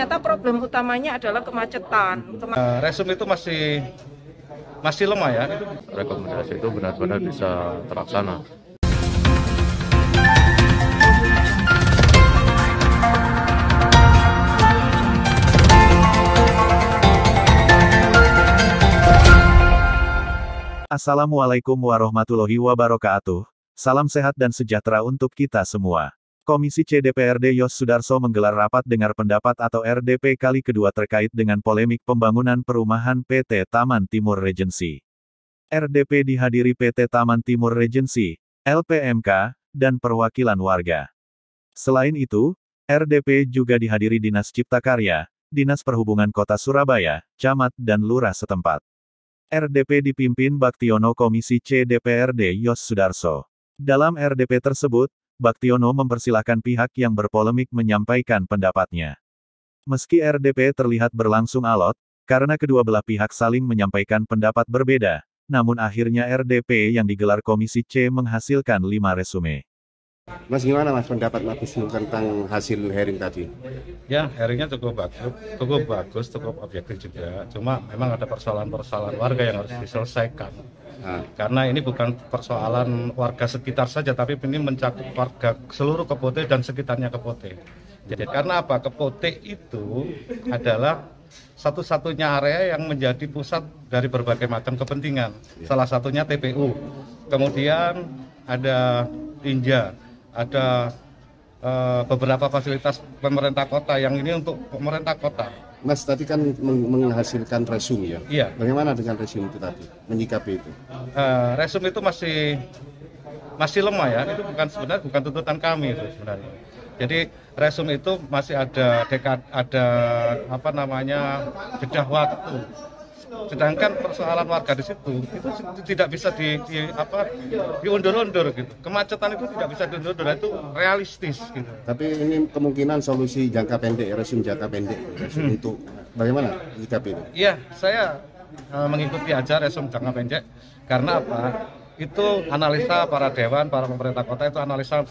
ternyata problem utamanya adalah kemacetan. Resum itu masih lemah ya. Rekomendasi itu benar-benar bisa terlaksana. Assalamualaikum warahmatullahi wabarakatuh. Salam sehat dan sejahtera untuk kita semua. Komisi C DPRD Yos Sudarso menggelar rapat dengar pendapat atau RDP kali kedua terkait dengan polemik pembangunan perumahan PT Taman Timur Regency. RDP dihadiri PT Taman Timur Regency, LPMK, dan perwakilan warga. Selain itu, RDP juga dihadiri Dinas Cipta Karya, Dinas Perhubungan Kota Surabaya, Camat dan Lurah setempat. RDP dipimpin Baktiono Komisi C DPRD Yos Sudarso. Dalam RDP tersebut, Baktiono mempersilahkan pihak yang berpolemik menyampaikan pendapatnya. Meski RDP terlihat berlangsung alot, karena kedua belah pihak saling menyampaikan pendapat berbeda, namun akhirnya RDP yang digelar Komisi C menghasilkan 5 resume. Mas, gimana Mas pendapat Mas Wisnu tentang hasil hearing tadi? Ya, hearingnya cukup bagus, cukup objektif juga. Cuma memang ada persoalan-persoalan warga yang harus diselesaikan. Karena ini bukan persoalan warga sekitar saja, tapi ini mencakup warga seluruh Kepote dan sekitarnya Kepote. Jadi karena apa? Kepote itu adalah satu-satunya area yang menjadi pusat dari berbagai macam kepentingan. Salah satunya TPU. Kemudian ada Tinja, ada beberapa fasilitas pemerintah kota yang ini untuk pemerintah kota. Mas tadi kan menghasilkan resum ya? Iya. Bagaimana dengan resum itu tadi? Menyikapi itu? Resum itu masih lemah ya. Itu bukan tuntutan kami itu sebenarnya. Jadi resum itu masih ada jeda waktu. Sedangkan persoalan warga di situ itu tidak bisa diundur-undur gitu. Kemacetan itu tidak bisa diundur, itu realistis gitu. Tapi ini kemungkinan solusi jangka pendek, resum jangka pendek untuk bagaimana menyikapi itu? Iya, saya mengikuti aja resum jangka pendek karena apa? Itu analisa para dewan, para pemerintah kota itu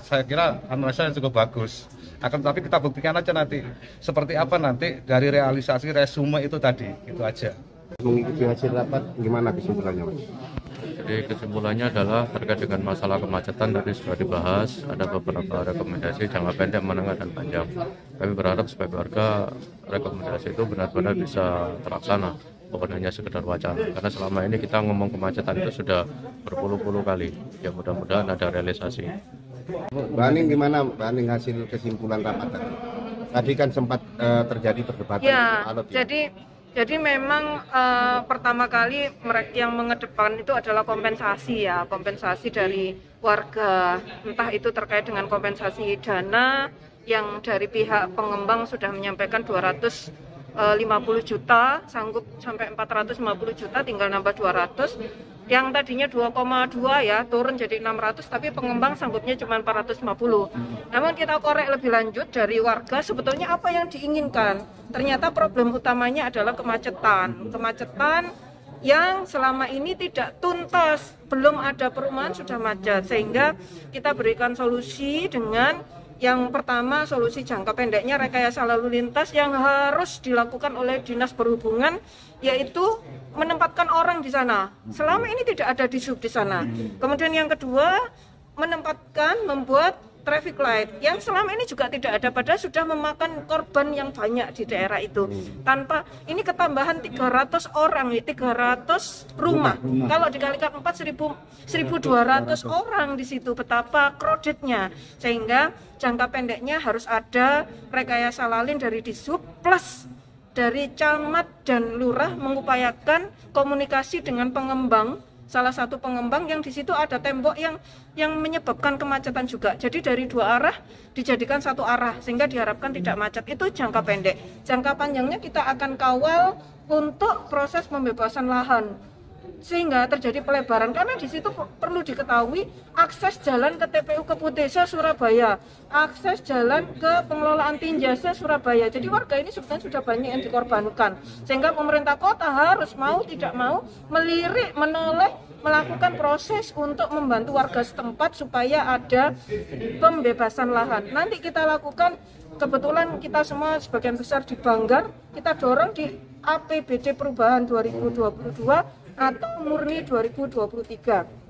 saya kira analisa yang cukup bagus. Tapi kita buktikan aja nanti seperti apa nanti dari realisasi resume itu tadi, itu aja. Mengikuti hasil rapat, gimana kesimpulannya Mas? Jadi kesimpulannya adalah terkait dengan masalah kemacetan tadi sudah dibahas, ada beberapa rekomendasi jangka pendek, menengah, dan panjang. Kami berharap sebagai warga rekomendasi itu benar-benar bisa terlaksana, bukan hanya sekedar wacana. Karena selama ini kita ngomong kemacetan itu sudah berpuluh-puluh kali. Ya mudah-mudahan ada realisasi. Banding gimana? Banding hasil kesimpulan rapat tadi? Tadi kan sempat terjadi perdebatan. Jadi memang pertama kali mereka yang mengedepan itu adalah kompensasi dari warga, entah itu terkait dengan kompensasi dana yang dari pihak pengembang sudah menyampaikan 250 juta, sanggup sampai 450 juta, tinggal nambah 200. Yang tadinya 2,2 ya turun jadi 600, tapi pengembang sanggupnya cuma 450. Namun kita korek lebih lanjut dari warga, sebetulnya apa yang diinginkan. Ternyata problem utamanya adalah kemacetan yang selama ini tidak tuntas, belum ada perumahan sudah macet, sehingga kita berikan solusi dengan yang pertama, solusi jangka pendeknya rekayasa lalu lintas yang harus dilakukan oleh Dinas Perhubungan, yaitu menempatkan orang di sana. Selama ini tidak ada disub di sana. Kemudian yang kedua, membuat traffic light yang selama ini juga tidak ada, padahal sudah memakan korban yang banyak di daerah itu. Tanpa ini ketambahan 300 orang, 300 rumah. Kalau dikalikan 1.200 orang di situ, betapa crowdednya. Sehingga jangka pendeknya harus ada rekayasa lalin dari Disub plus dari camat dan lurah mengupayakan komunikasi dengan pengembang. Salah satu pengembang yang di situ ada tembok yang menyebabkan kemacetan juga. Jadi dari dua arah dijadikan satu arah sehingga diharapkan tidak macet. Itu jangka pendek. Jangka panjangnya kita akan kawal untuk proses pembebasan lahan sehingga terjadi pelebaran, karena di situ perlu diketahui akses jalan ke TPU Keputesa Surabaya, akses jalan ke pengelolaan Tinjasa Surabaya. Jadi warga ini sebenarnya sudah banyak yang dikorbankan, sehingga pemerintah kota harus mau tidak mau melirik, menoleh, melakukan proses untuk membantu warga setempat supaya ada pembebasan lahan. Nanti kita lakukan kebetulan kita semua sebagian besar di Banggar, kita dorong di APBD perubahan 2022 atau murni 2023.